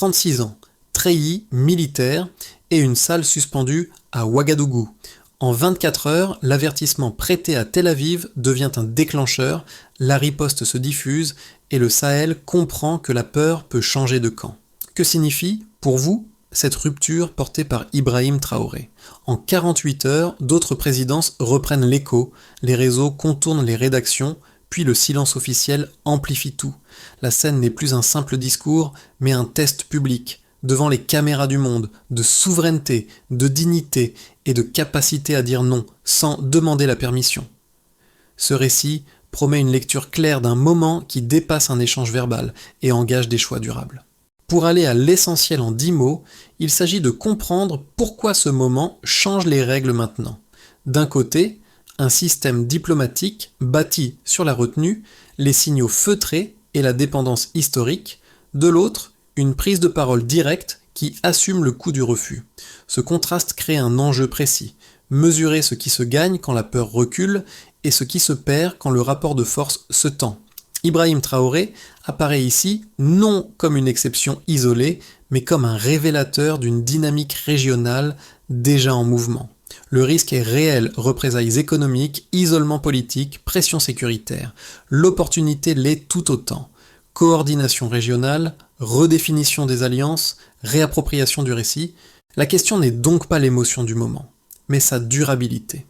36 ans, treillis militaire et une salle suspendue à Ouagadougou. En 24 heures, l'avertissement prêté à Tel Aviv devient un déclencheur, la riposte se diffuse et le Sahel comprend que la peur peut changer de camp. Que signifie, pour vous, cette rupture portée par Ibrahim Traoré? En 48 heures, d'autres présidences reprennent l'écho, les réseaux contournent les rédactions, puis le silence officiel amplifie tout. La scène n'est plus un simple discours, mais un test public, devant les caméras du monde, de souveraineté, de dignité et de capacité à dire non, sans demander la permission. Ce récit promet une lecture claire d'un moment qui dépasse un échange verbal et engage des choix durables. Pour aller à l'essentiel en 10 mots, il s'agit de comprendre pourquoi ce moment change les règles maintenant. D'un côté, un système diplomatique bâti sur la retenue, les signaux feutrés et la dépendance historique. De l'autre, une prise de parole directe qui assume le coût du refus. Ce contraste crée un enjeu précis. Mesurer ce qui se gagne quand la peur recule et ce qui se perd quand le rapport de force se tend. Ibrahim Traoré apparaît ici non comme une exception isolée, mais comme un révélateur d'une dynamique régionale déjà en mouvement. Le risque est réel, représailles économiques, isolement politique, pression sécuritaire. L'opportunité l'est tout autant. Coordination régionale, redéfinition des alliances, réappropriation du récit. La question n'est donc pas l'émotion du moment, mais sa durabilité.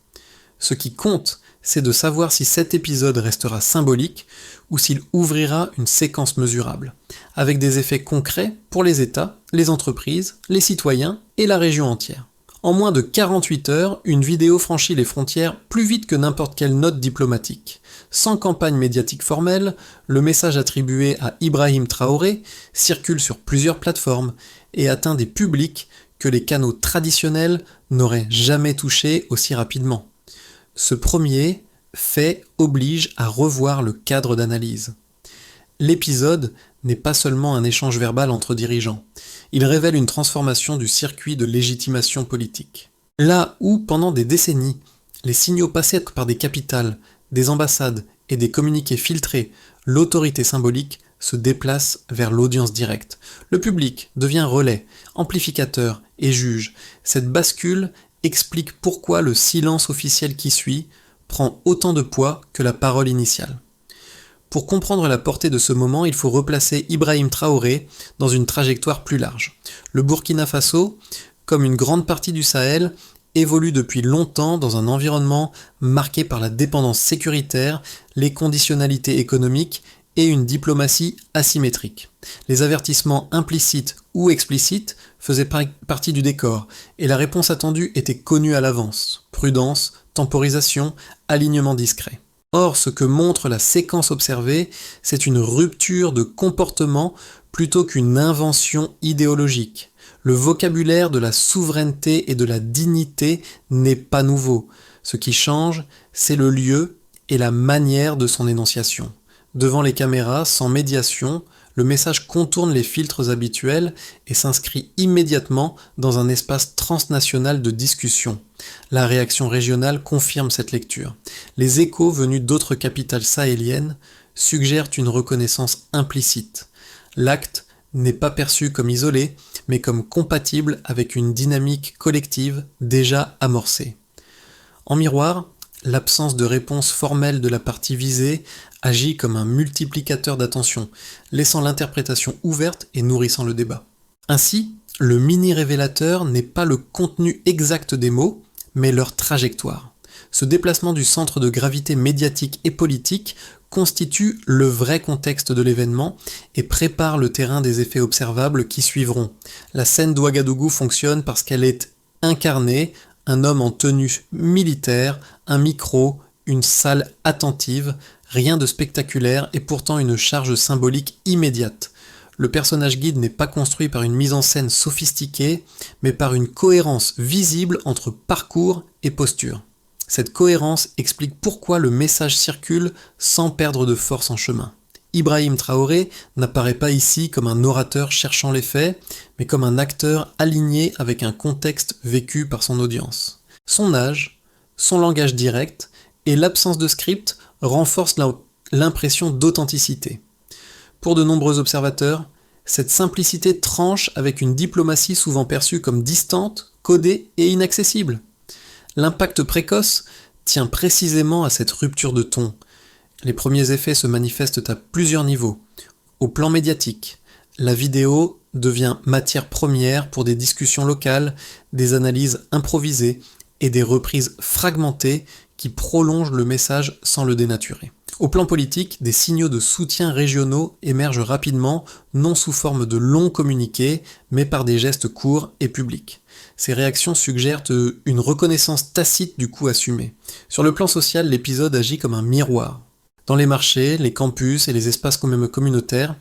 Ce qui compte, c'est de savoir si cet épisode restera symbolique ou s'il ouvrira une séquence mesurable, avec des effets concrets pour les États, les entreprises, les citoyens et la région entière. En moins de 48 heures, une vidéo franchit les frontières plus vite que n'importe quelle note diplomatique. Sans campagne médiatique formelle, le message attribué à Ibrahim Traoré circule sur plusieurs plateformes et atteint des publics que les canaux traditionnels n'auraient jamais touchés aussi rapidement. Ce premier fait oblige à revoir le cadre d'analyse. L'épisode n'est pas seulement un échange verbal entre dirigeants, il révèle une transformation du circuit de légitimation politique. Là où, pendant des décennies, les signaux passaient par des capitales, des ambassades et des communiqués filtrés, l'autorité symbolique se déplace vers l'audience directe. Le public devient relais, amplificateur et juge. Cette bascule explique pourquoi le silence officiel qui suit prend autant de poids que la parole initiale. Pour comprendre la portée de ce moment, il faut replacer Ibrahim Traoré dans une trajectoire plus large. Le Burkina Faso, comme une grande partie du Sahel, évolue depuis longtemps dans un environnement marqué par la dépendance sécuritaire, les conditionnalités économiques et une diplomatie asymétrique. Les avertissements implicites ou explicites faisaient partie du décor, et la réponse attendue était connue à l'avance. Prudence, temporisation, alignement discret. Or, ce que montre la séquence observée, c'est une rupture de comportement plutôt qu'une invention idéologique. Le vocabulaire de la souveraineté et de la dignité n'est pas nouveau. Ce qui change, c'est le lieu et la manière de son énonciation. Devant les caméras, sans médiation, le message contourne les filtres habituels et s'inscrit immédiatement dans un espace transnational de discussion. La réaction régionale confirme cette lecture. Les échos venus d'autres capitales sahéliennes suggèrent une reconnaissance implicite. L'acte n'est pas perçu comme isolé, mais comme compatible avec une dynamique collective déjà amorcée. En miroir, l'absence de réponse formelle de la partie visée agit comme un multiplicateur d'attention, laissant l'interprétation ouverte et nourrissant le débat. Ainsi, le mini-révélateur n'est pas le contenu exact des mots, mais leur trajectoire. Ce déplacement du centre de gravité médiatique et politique constitue le vrai contexte de l'événement et prépare le terrain des effets observables qui suivront. La scène d'Ouagadougou fonctionne parce qu'elle est incarnée, un homme en tenue militaire, un micro, une salle attentive, rien de spectaculaire et pourtant une charge symbolique immédiate. Le personnage guide n'est pas construit par une mise en scène sophistiquée, mais par une cohérence visible entre parcours et posture. Cette cohérence explique pourquoi le message circule sans perdre de force en chemin. Ibrahim Traoré n'apparaît pas ici comme un orateur cherchant les faits, mais comme un acteur aligné avec un contexte vécu par son audience. Son âge, son langage direct et l'absence de script renforcent l'impression d'authenticité. Pour de nombreux observateurs, Cette simplicité tranche avec une diplomatie souvent perçue comme distante, codée et inaccessible. L'impact précoce tient précisément à cette rupture de ton. Les premiers effets se manifestent à plusieurs niveaux. Au plan médiatique, la vidéo devient matière première pour des discussions locales, des analyses improvisées et des reprises fragmentées qui prolongent le message sans le dénaturer. Au plan politique, des signaux de soutien régionaux émergent rapidement, non sous forme de longs communiqués, mais par des gestes courts et publics. Ces réactions suggèrent une reconnaissance tacite du coût assumé. Sur le plan social, l'épisode agit comme un miroir. Dans les marchés, les campus et les espaces communautaires,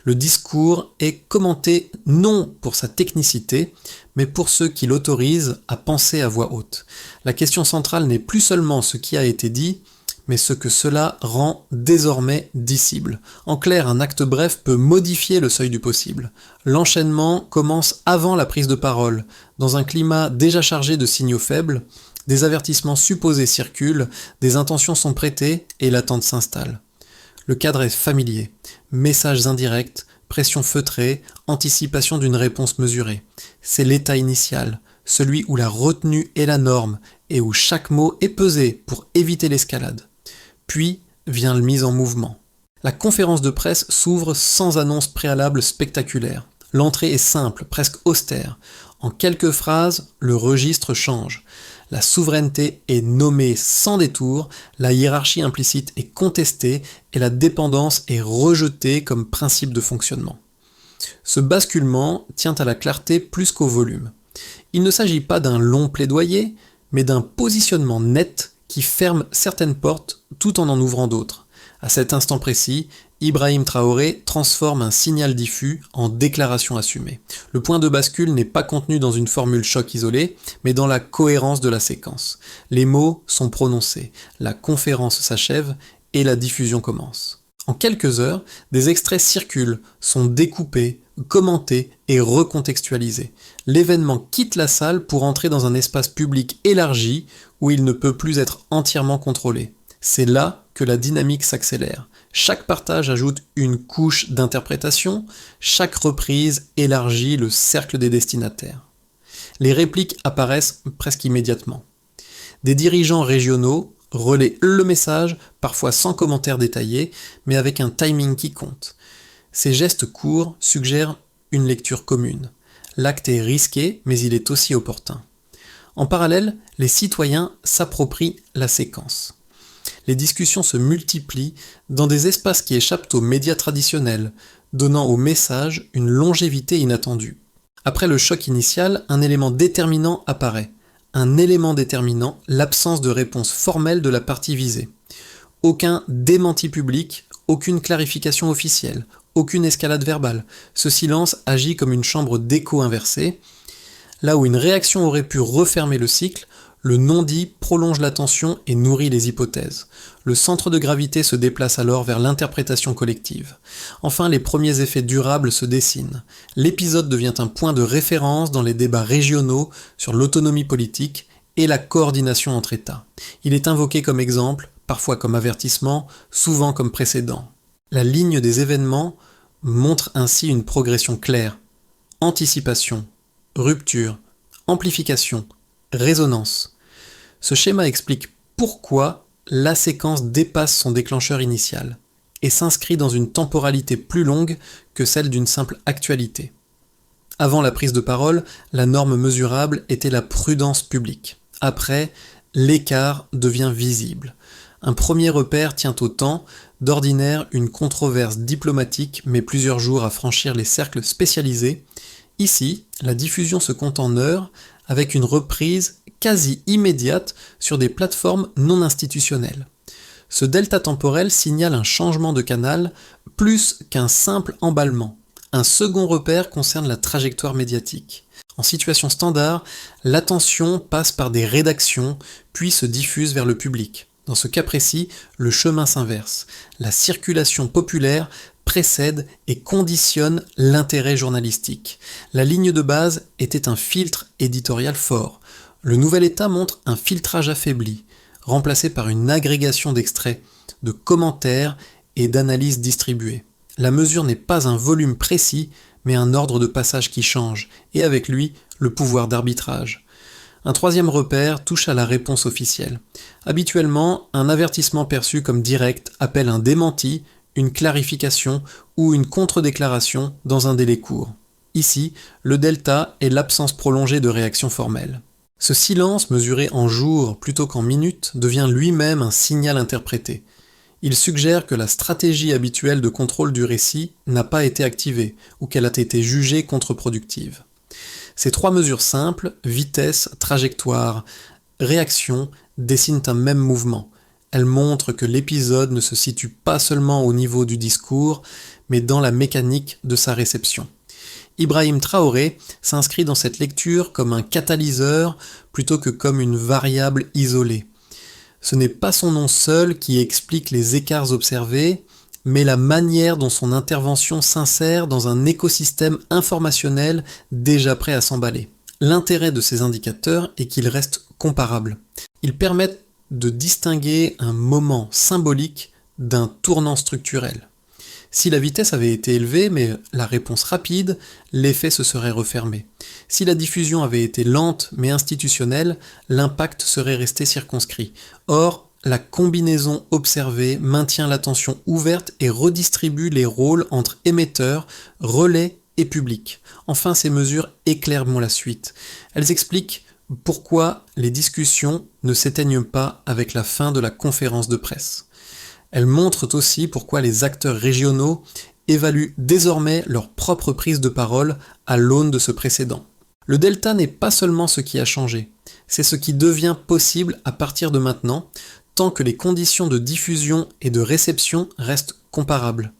le discours est commenté non pour sa technicité, mais pour ceux qui l'autorisent à penser à voix haute. La question centrale n'est plus seulement ce qui a été dit, mais ce que cela rend désormais dissible. En clair, un acte bref peut modifier le seuil du possible. L'enchaînement commence avant la prise de parole. Dans un climat déjà chargé de signaux faibles, des avertissements supposés circulent, des intentions sont prêtées et l'attente s'installe. Le cadre est familier. Messages indirects, pression feutrée, anticipation d'une réponse mesurée. C'est l'état initial, celui où la retenue est la norme et où chaque mot est pesé pour éviter l'escalade. Puis vient la mise en mouvement. La conférence de presse s'ouvre sans annonce préalable spectaculaire. L'entrée est simple, presque austère. En quelques phrases, le registre change. La souveraineté est nommée sans détour, la hiérarchie implicite est contestée et la dépendance est rejetée comme principe de fonctionnement. Ce basculement tient à la clarté plus qu'au volume. Il ne s'agit pas d'un long plaidoyer, mais d'un positionnement net qui ferme certaines portes tout en ouvrant d'autres. À cet instant précis, Ibrahim Traoré transforme un signal diffus en déclaration assumée. Le point de bascule n'est pas contenu dans une formule choc isolée, mais dans la cohérence de la séquence. Les mots sont prononcés, la conférence s'achève et la diffusion commence. En quelques heures, des extraits circulent, sont découpés, commentés et recontextualisés. L'événement quitte la salle pour entrer dans un espace public élargi où il ne peut plus être entièrement contrôlé. C'est là que la dynamique s'accélère. Chaque partage ajoute une couche d'interprétation, chaque reprise élargit le cercle des destinataires. Les répliques apparaissent presque immédiatement. Des dirigeants régionaux relaient le message, parfois sans commentaires détaillés, mais avec un timing qui compte. Ces gestes courts suggèrent une lecture commune. L'acte est risqué, mais il est aussi opportun. En parallèle, les citoyens s'approprient la séquence. Les discussions se multiplient dans des espaces qui échappent aux médias traditionnels, donnant au message une longévité inattendue. Après le choc initial, un élément déterminant apparaît. Un élément déterminant, l'absence de réponse formelle de la partie visée. Aucun démenti public, aucune clarification officielle, aucune escalade verbale. Ce silence agit comme une chambre d'écho inversée. Là où une réaction aurait pu refermer le cycle, le non-dit prolonge l'attention et nourrit les hypothèses. Le centre de gravité se déplace alors vers l'interprétation collective. Enfin, les premiers effets durables se dessinent. L'épisode devient un point de référence dans les débats régionaux sur l'autonomie politique et la coordination entre États. Il est invoqué comme exemple, parfois comme avertissement, souvent comme précédent. La ligne des événements montre ainsi une progression claire. Anticipation, rupture, amplification, résonance. Ce schéma explique pourquoi la séquence dépasse son déclencheur initial et s'inscrit dans une temporalité plus longue que celle d'une simple actualité. Avant la prise de parole, la norme mesurable était la prudence publique. Après, l'écart devient visible. Un premier repère tient au temps, d'ordinaire une controverse diplomatique met plusieurs jours à franchir les cercles spécialisés. Ici, la diffusion se compte en heures, avec une reprise quasi immédiate sur des plateformes non institutionnelles. Ce delta temporel signale un changement de canal plus qu'un simple emballement. Un second repère concerne la trajectoire médiatique. En situation standard, l'attention passe par des rédactions, puis se diffuse vers le public. Dans ce cas précis, le chemin s'inverse. La circulation populaire précède et conditionne l'intérêt journalistique. La ligne de base était un filtre éditorial fort. Le nouvel état montre un filtrage affaibli, remplacé par une agrégation d'extraits, de commentaires et d'analyses distribuées. La mesure n'est pas un volume précis, mais un ordre de passage qui change, et avec lui, le pouvoir d'arbitrage. Un troisième repère touche à la réponse officielle. Habituellement, un avertissement perçu comme direct appelle un démenti, une clarification ou une contre-déclaration dans un délai court. Ici, le delta est l'absence prolongée de réaction formelle. Ce silence, mesuré en jours plutôt qu'en minutes, devient lui-même un signal interprété. Il suggère que la stratégie habituelle de contrôle du récit n'a pas été activée ou qu'elle a été jugée contre-productive. Ces trois mesures simples, vitesse, trajectoire, réaction, dessinent un même mouvement. Elles montrent que l'épisode ne se situe pas seulement au niveau du discours, mais dans la mécanique de sa réception. Ibrahim Traoré s'inscrit dans cette lecture comme un catalyseur plutôt que comme une variable isolée. Ce n'est pas son nom seul qui explique les écarts observés, mais la manière dont son intervention s'insère dans un écosystème informationnel déjà prêt à s'emballer. L'intérêt de ces indicateurs est qu'ils restent comparables. Ils permettent de distinguer un moment symbolique d'un tournant structurel. Si la vitesse avait été élevée, mais la réponse rapide, l'effet se serait refermé. Si la diffusion avait été lente mais institutionnelle, l'impact serait resté circonscrit. Or, la combinaison observée maintient l'attention ouverte et redistribue les rôles entre émetteurs, relais et public. Enfin, ces mesures éclairent la suite. Elles expliquent pourquoi les discussions ne s'éteignent pas avec la fin de la conférence de presse. Elles montrent aussi pourquoi les acteurs régionaux évaluent désormais leur propre prise de parole à l'aune de ce précédent. Le delta n'est pas seulement ce qui a changé, c'est ce qui devient possible à partir de maintenant, tant que les conditions de diffusion et de réception restent comparables.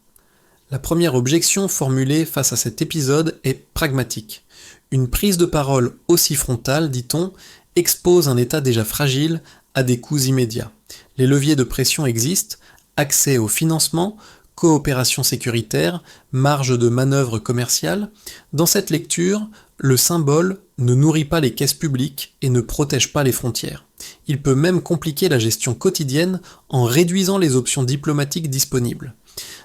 La première objection formulée face à cet épisode est pragmatique. Une prise de parole aussi frontale, dit-on, expose un état déjà fragile à des coûts immédiats. Les leviers de pression existent, accès au financement, coopération sécuritaire, marge de manœuvre commerciale. Dans cette lecture, le symbole ne nourrit pas les caisses publiques et ne protège pas les frontières. Il peut même compliquer la gestion quotidienne en réduisant les options diplomatiques disponibles.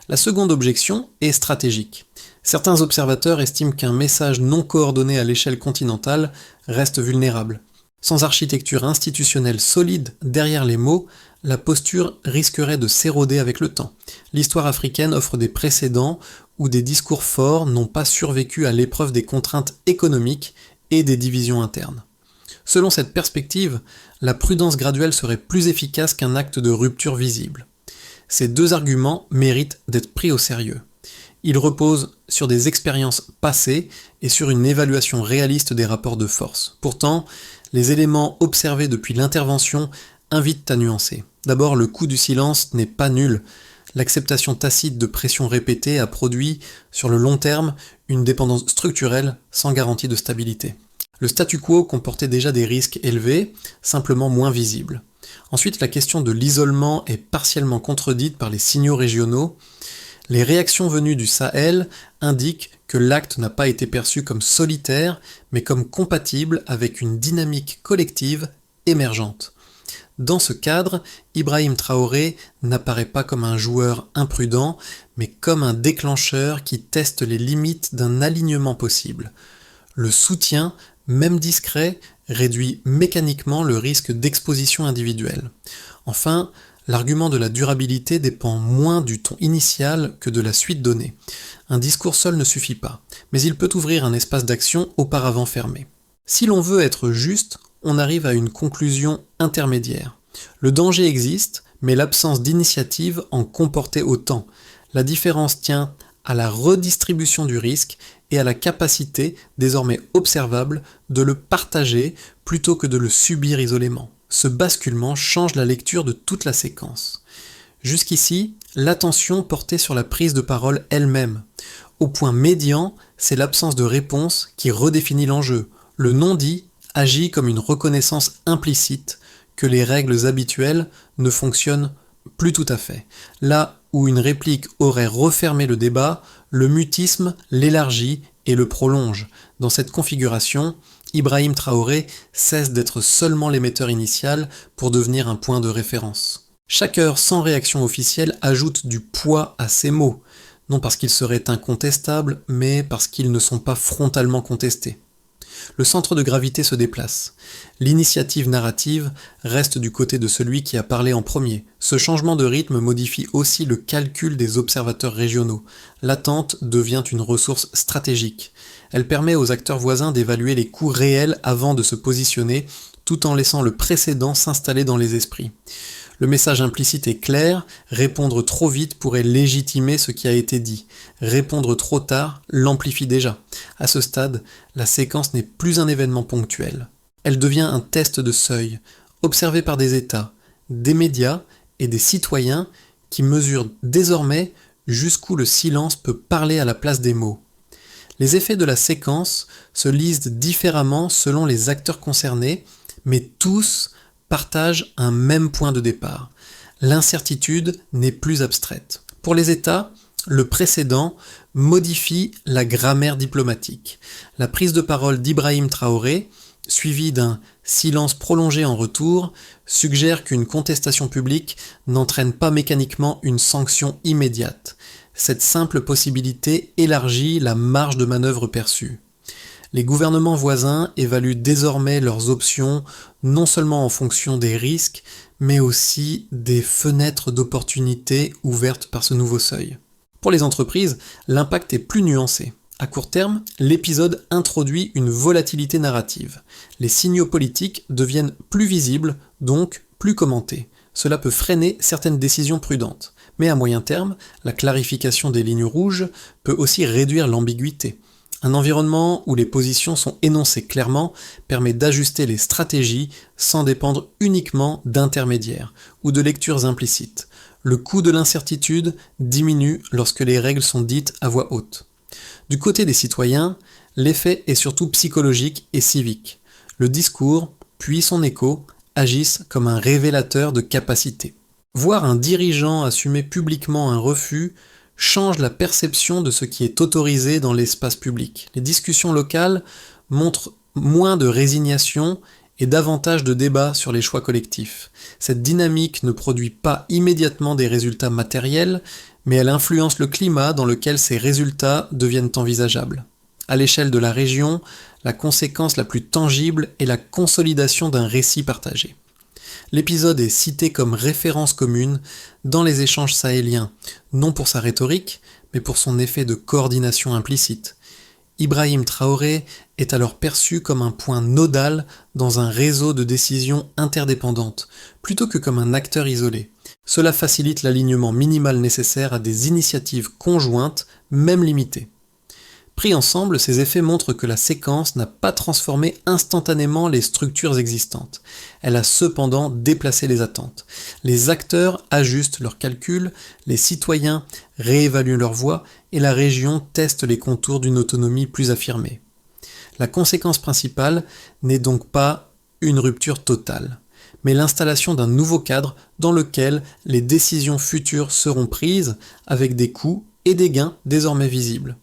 La seconde objection est stratégique. Certains observateurs estiment qu'un message non coordonné à l'échelle continentale reste vulnérable. Sans architecture institutionnelle solide derrière les mots, la posture risquerait de s'éroder avec le temps. L'histoire africaine offre des précédents où des discours forts n'ont pas survécu à l'épreuve des contraintes économiques et des divisions internes. Selon cette perspective, la prudence graduelle serait plus efficace qu'un acte de rupture visible. Ces deux arguments méritent d'être pris au sérieux. Ils reposent sur des expériences passées et sur une évaluation réaliste des rapports de force. Pourtant, les éléments observés depuis l'intervention invitent à nuancer. D'abord, le coût du silence n'est pas nul. L'acceptation tacite de pressions répétées a produit, sur le long terme, une dépendance structurelle sans garantie de stabilité. Le statu quo comportait déjà des risques élevés, simplement moins visibles. Ensuite, la question de l'isolement est partiellement contredite par les signaux régionaux. Les réactions venues du Sahel indiquent que l'acte n'a pas été perçu comme solitaire, mais comme compatible avec une dynamique collective émergente. Dans ce cadre, Ibrahim Traoré n'apparaît pas comme un joueur imprudent, mais comme un déclencheur qui teste les limites d'un alignement possible. Le soutien, même discret, réduit mécaniquement le risque d'exposition individuelle. Enfin, l'argument de la durabilité dépend moins du ton initial que de la suite donnée. Un discours seul ne suffit pas, mais il peut ouvrir un espace d'action auparavant fermé. Si l'on veut être juste, on arrive à une conclusion intermédiaire. Le danger existe, mais l'absence d'initiative en comportait autant. La différence tient à la redistribution du risque et à la capacité, désormais observable, de le partager plutôt que de le subir isolément. Ce basculement change la lecture de toute la séquence. Jusqu'ici, l'attention portait sur la prise de parole elle-même. Au point médian, c'est l'absence de réponse qui redéfinit l'enjeu. Le non-dit agit comme une reconnaissance implicite que les règles habituelles ne fonctionnent plus tout à fait. Là où une réplique aurait refermé le débat, le mutisme l'élargit et le prolonge. Dans cette configuration, Ibrahim Traoré cesse d'être seulement l'émetteur initial pour devenir un point de référence. Chaque heure sans réaction officielle ajoute du poids à ses mots. non parce qu'ils seraient incontestables, mais parce qu'ils ne sont pas frontalement contestés. Le centre de gravité se déplace. L'initiative narrative reste du côté de celui qui a parlé en premier. Ce changement de rythme modifie aussi le calcul des observateurs régionaux. L'attente devient une ressource stratégique. Elle permet aux acteurs voisins d'évaluer les coûts réels avant de se positionner, tout en laissant le précédent s'installer dans les esprits. Le message implicite est clair, répondre trop vite pourrait légitimer ce qui a été dit. Répondre trop tard l'amplifie déjà. À ce stade, la séquence n'est plus un événement ponctuel. Elle devient un test de seuil, observé par des États, des médias et des citoyens qui mesurent désormais jusqu'où le silence peut parler à la place des mots. Les effets de la séquence se lisent différemment selon les acteurs concernés, mais tous partagent un même point de départ. L'incertitude n'est plus abstraite. Pour les États, le précédent modifie la grammaire diplomatique. La prise de parole d'Ibrahim Traoré, suivie d'un silence prolongé en retour, suggère qu'une contestation publique n'entraîne pas mécaniquement une sanction immédiate. Cette simple possibilité élargit la marge de manœuvre perçue. Les gouvernements voisins évaluent désormais leurs options non seulement en fonction des risques, mais aussi des fenêtres d'opportunité ouvertes par ce nouveau seuil. Pour les entreprises, l'impact est plus nuancé. À court terme, l'épisode introduit une volatilité narrative. Les signaux politiques deviennent plus visibles, donc plus commentés. Cela peut freiner certaines décisions prudentes. Mais à moyen terme, la clarification des lignes rouges peut aussi réduire l'ambiguïté. Un environnement où les positions sont énoncées clairement permet d'ajuster les stratégies sans dépendre uniquement d'intermédiaires ou de lectures implicites. Le coût de l'incertitude diminue lorsque les règles sont dites à voix haute. Du côté des citoyens, l'effet est surtout psychologique et civique. Le discours, puis son écho, agissent comme un révélateur de capacité. Voir un dirigeant assumer publiquement un refus change la perception de ce qui est autorisé dans l'espace public. Les discussions locales montrent moins de résignation et davantage de débats sur les choix collectifs. Cette dynamique ne produit pas immédiatement des résultats matériels, mais elle influence le climat dans lequel ces résultats deviennent envisageables. À l'échelle de la région, la conséquence la plus tangible est la consolidation d'un récit partagé. L'épisode est cité comme référence commune dans les échanges sahéliens, non pour sa rhétorique, mais pour son effet de coordination implicite. Ibrahim Traoré est alors perçu comme un point nodal dans un réseau de décisions interdépendantes, plutôt que comme un acteur isolé. Cela facilite l'alignement minimal nécessaire à des initiatives conjointes, même limitées. Pris ensemble, ces effets montrent que la séquence n'a pas transformé instantanément les structures existantes. Elle a cependant déplacé les attentes. Les acteurs ajustent leurs calculs, les citoyens réévaluent leur voix et la région teste les contours d'une autonomie plus affirmée. La conséquence principale n'est donc pas une rupture totale, mais l'installation d'un nouveau cadre dans lequel les décisions futures seront prises avec des coûts et des gains désormais visibles.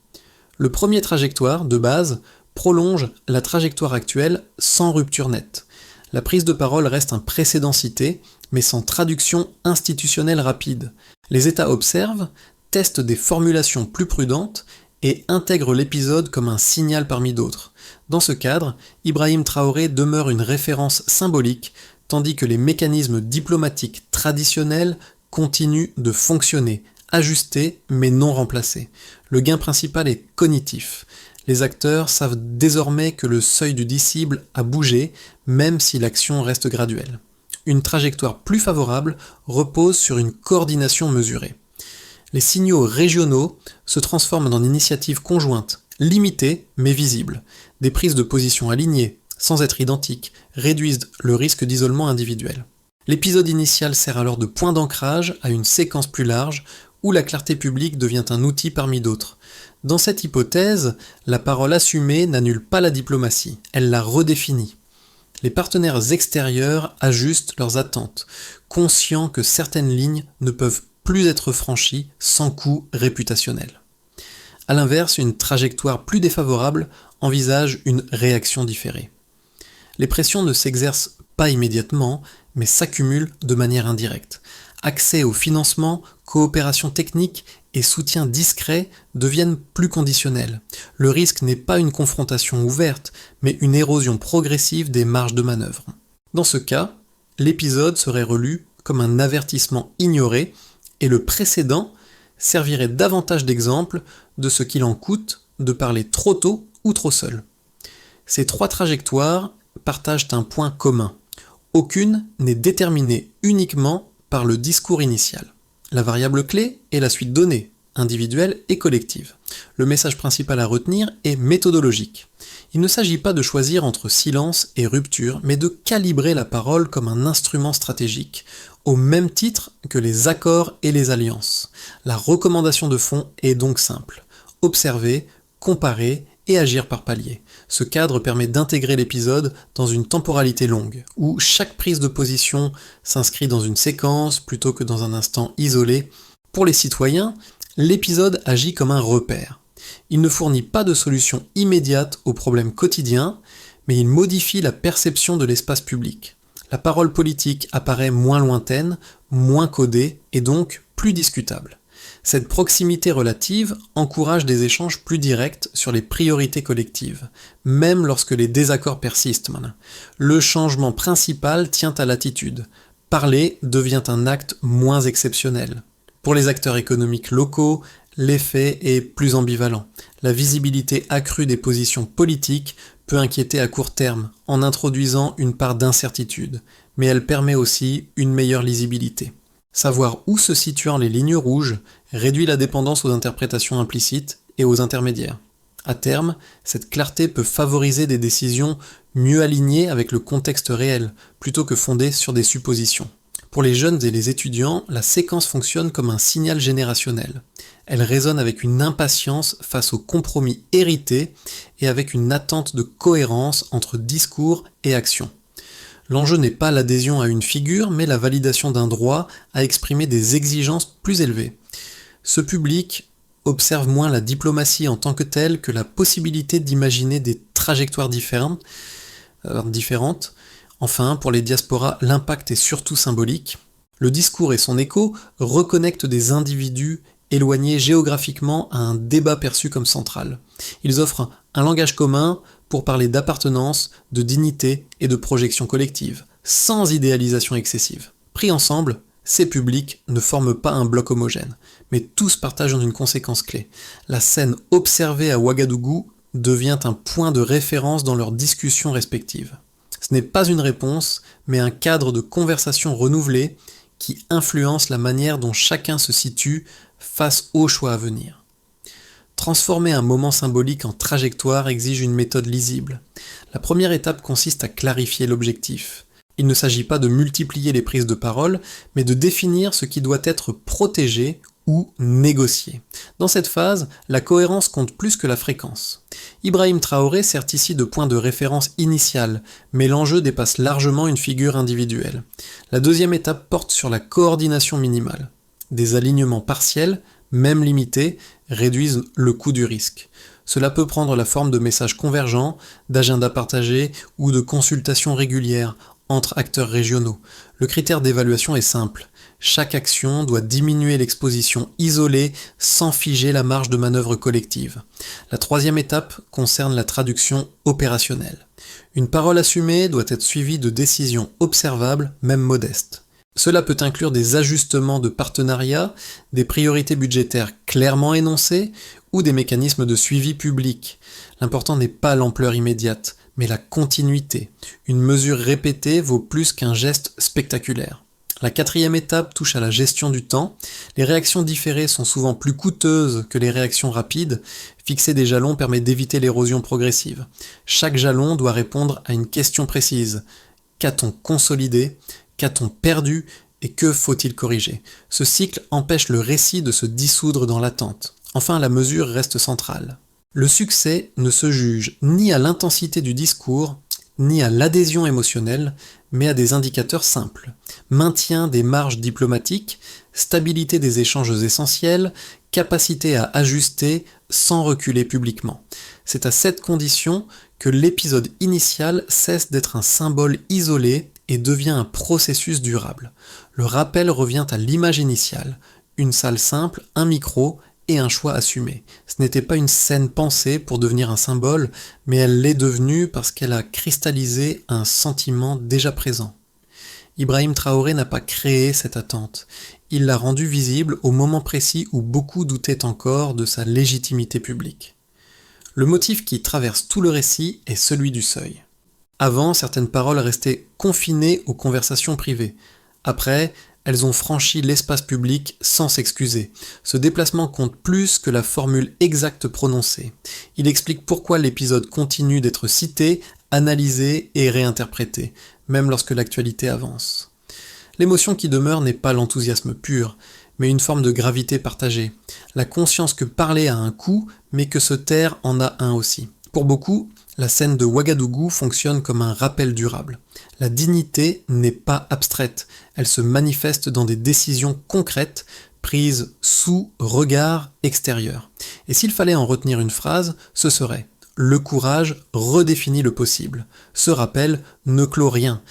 Le premier trajectoire, de base, prolonge la trajectoire actuelle sans rupture nette. La prise de parole reste un précédent cité, mais sans traduction institutionnelle rapide. Les États observent, testent des formulations plus prudentes et intègrent l'épisode comme un signal parmi d'autres. Dans ce cadre, Ibrahim Traoré demeure une référence symbolique, tandis que les mécanismes diplomatiques traditionnels continuent de fonctionner, ajustés mais non remplacés. Le gain principal est cognitif. Les acteurs savent désormais que le seuil du disciple a bougé, même si l'action reste graduelle. Une trajectoire plus favorable repose sur une coordination mesurée. Les signaux régionaux se transforment en initiatives conjointes, limitées mais visibles. Des prises de position alignées, sans être identiques, réduisent le risque d'isolement individuel. L'épisode initial sert alors de point d'ancrage à une séquence plus large, où la clarté publique devient un outil parmi d'autres. Dans cette hypothèse, la parole assumée n'annule pas la diplomatie, elle la redéfinit. Les partenaires extérieurs ajustent leurs attentes, conscients que certaines lignes ne peuvent plus être franchies sans coût réputationnel. A l'inverse, une trajectoire plus défavorable envisage une réaction différée. Les pressions ne s'exercent pas immédiatement, mais s'accumulent de manière indirecte. Accès au financement, coopération technique et soutien discret deviennent plus conditionnels. Le risque n'est pas une confrontation ouverte, mais une érosion progressive des marges de manœuvre. Dans ce cas, l'épisode serait relu comme un avertissement ignoré et le précédent servirait davantage d'exemple de ce qu'il en coûte de parler trop tôt ou trop seul. Ces trois trajectoires partagent un point commun. Aucune n'est déterminée uniquement par le discours initial. La variable clé est la suite donnée, individuelle et collective. Le message principal à retenir est méthodologique. Il ne s'agit pas de choisir entre silence et rupture, mais de calibrer la parole comme un instrument stratégique, au même titre que les accords et les alliances. La recommandation de fond est donc simple. Observer, comparer et agir par paliers. Ce cadre permet d'intégrer l'épisode dans une temporalité longue, où chaque prise de position s'inscrit dans une séquence plutôt que dans un instant isolé. Pour les citoyens, l'épisode agit comme un repère. Il ne fournit pas de solution immédiate aux problèmes quotidiens, mais il modifie la perception de l'espace public. La parole politique apparaît moins lointaine, moins codée et donc plus discutable. Cette proximité relative encourage des échanges plus directs sur les priorités collectives, même lorsque les désaccords persistent. Le changement principal tient à l'attitude. Parler devient un acte moins exceptionnel. Pour les acteurs économiques locaux, l'effet est plus ambivalent. La visibilité accrue des positions politiques peut inquiéter à court terme, en introduisant une part d'incertitude, mais elle permet aussi une meilleure lisibilité. Savoir où se situent les lignes rouges réduit la dépendance aux interprétations implicites et aux intermédiaires. À terme, cette clarté peut favoriser des décisions mieux alignées avec le contexte réel, plutôt que fondées sur des suppositions. Pour les jeunes et les étudiants, la séquence fonctionne comme un signal générationnel. Elle résonne avec une impatience face aux compromis hérités et avec une attente de cohérence entre discours et action. L'enjeu n'est pas l'adhésion à une figure, mais la validation d'un droit à exprimer des exigences plus élevées. Ce public observe moins la diplomatie en tant que telle que la possibilité d'imaginer des trajectoires différentes. Enfin, pour les diasporas, l'impact est surtout symbolique. Le discours et son écho reconnectent des individus éloignés géographiquement à un débat perçu comme central. Ils offrent un langage commun pour parler d'appartenance, de dignité et de projection collective, sans idéalisation excessive. Pris ensemble, ces publics ne forment pas un bloc homogène, mais tous partagent une conséquence clé. La scène observée à Ouagadougou devient un point de référence dans leurs discussions respectives. Ce n'est pas une réponse, mais un cadre de conversation renouvelé qui influence la manière dont chacun se situe face aux choix à venir. Transformer un moment symbolique en trajectoire exige une méthode lisible. La première étape consiste à clarifier l'objectif. Il ne s'agit pas de multiplier les prises de parole, mais de définir ce qui doit être protégé ou négocié. Dans cette phase, la cohérence compte plus que la fréquence. Ibrahim Traoré sert ici de point de référence initial, mais l'enjeu dépasse largement une figure individuelle. La deuxième étape porte sur la coordination minimale. Des alignements partiels, même limités, réduisent le coût du risque. Cela peut prendre la forme de messages convergents, d'agendas partagés ou de consultations régulières entre acteurs régionaux. Le critère d'évaluation est simple. Chaque action doit diminuer l'exposition isolée sans figer la marge de manœuvre collective. La troisième étape concerne la traduction opérationnelle. Une parole assumée doit être suivie de décisions observables, même modestes. Cela peut inclure des ajustements de partenariat, des priorités budgétaires clairement énoncées ou des mécanismes de suivi public. L'important n'est pas l'ampleur immédiate, mais la continuité. Une mesure répétée vaut plus qu'un geste spectaculaire. La quatrième étape touche à la gestion du temps. Les réactions différées sont souvent plus coûteuses que les réactions rapides. Fixer des jalons permet d'éviter l'érosion progressive. Chaque jalon doit répondre à une question précise. Qu'a-t-on consolidé ? Qu'a-t-on perdu ? Et que faut-il corriger ? Ce cycle empêche le récit de se dissoudre dans l'attente. Enfin, la mesure reste centrale. Le succès ne se juge ni à l'intensité du discours, ni à l'adhésion émotionnelle, mais à des indicateurs simples. Maintien des marges diplomatiques, stabilité des échanges essentiels, capacité à ajuster sans reculer publiquement. C'est à cette condition que l'épisode initial cesse d'être un symbole isolé et devient un processus durable. Le rappel revient à l'image initiale, une salle simple, un micro et un choix assumé. Ce n'était pas une scène pensée pour devenir un symbole, mais elle l'est devenue parce qu'elle a cristallisé un sentiment déjà présent. Ibrahim Traoré n'a pas créé cette attente. Il l'a rendue visible au moment précis où beaucoup doutaient encore de sa légitimité publique. Le motif qui traverse tout le récit est celui du seuil. Avant, certaines paroles restaient confinées aux conversations privées. Après, elles ont franchi l'espace public sans s'excuser. Ce déplacement compte plus que la formule exacte prononcée. Il explique pourquoi l'épisode continue d'être cité, analysé et réinterprété, même lorsque l'actualité avance. L'émotion qui demeure n'est pas l'enthousiasme pur, mais une forme de gravité partagée. La conscience que parler a un coût, mais que se taire en a un aussi. Pour beaucoup, la scène de Ouagadougou fonctionne comme un rappel durable. La dignité n'est pas abstraite, elle se manifeste dans des décisions concrètes prises sous regard extérieur. Et s'il fallait en retenir une phrase, ce serait « Le courage redéfinit le possible ». Ce rappel ne clôt rien.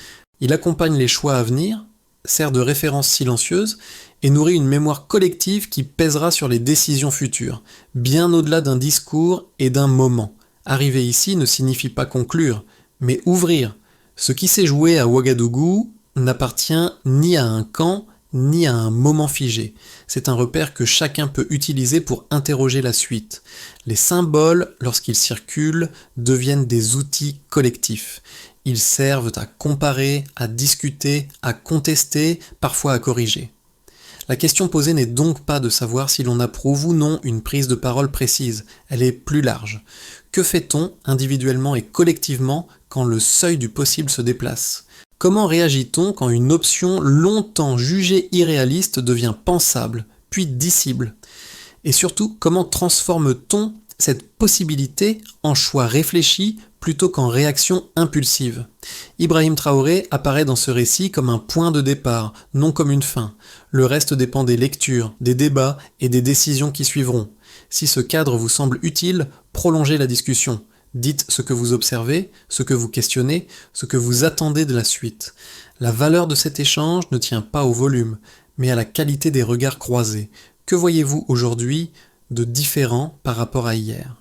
Il accompagne les choix à venir, sert de référence silencieuse et nourrit une mémoire collective qui pèsera sur les décisions futures, bien au-delà d'un discours et d'un moment. Arriver ici ne signifie pas conclure, mais ouvrir. Ce qui s'est joué à Ouagadougou n'appartient ni à un camp, ni à un moment figé. C'est un repère que chacun peut utiliser pour interroger la suite. Les symboles, lorsqu'ils circulent, deviennent des outils collectifs. Ils servent à comparer, à discuter, à contester, parfois à corriger. La question posée n'est donc pas de savoir si l'on approuve ou non une prise de parole précise, elle est plus large. Que fait-on individuellement et collectivement quand le seuil du possible se déplace ? Comment réagit-on quand une option longtemps jugée irréaliste devient pensable, puis dissible ? Et surtout, comment transforme-t-on cette possibilité en choix réfléchi plutôt qu'en réaction impulsive ? Ibrahim Traoré apparaît dans ce récit comme un point de départ, non comme une fin. Le reste dépend des lectures, des débats et des décisions qui suivront. Si ce cadre vous semble utile, prolongez la discussion. Dites ce que vous observez, ce que vous questionnez, ce que vous attendez de la suite. La valeur de cet échange ne tient pas au volume, mais à la qualité des regards croisés. Que voyez-vous aujourd'hui de différent par rapport à hier ?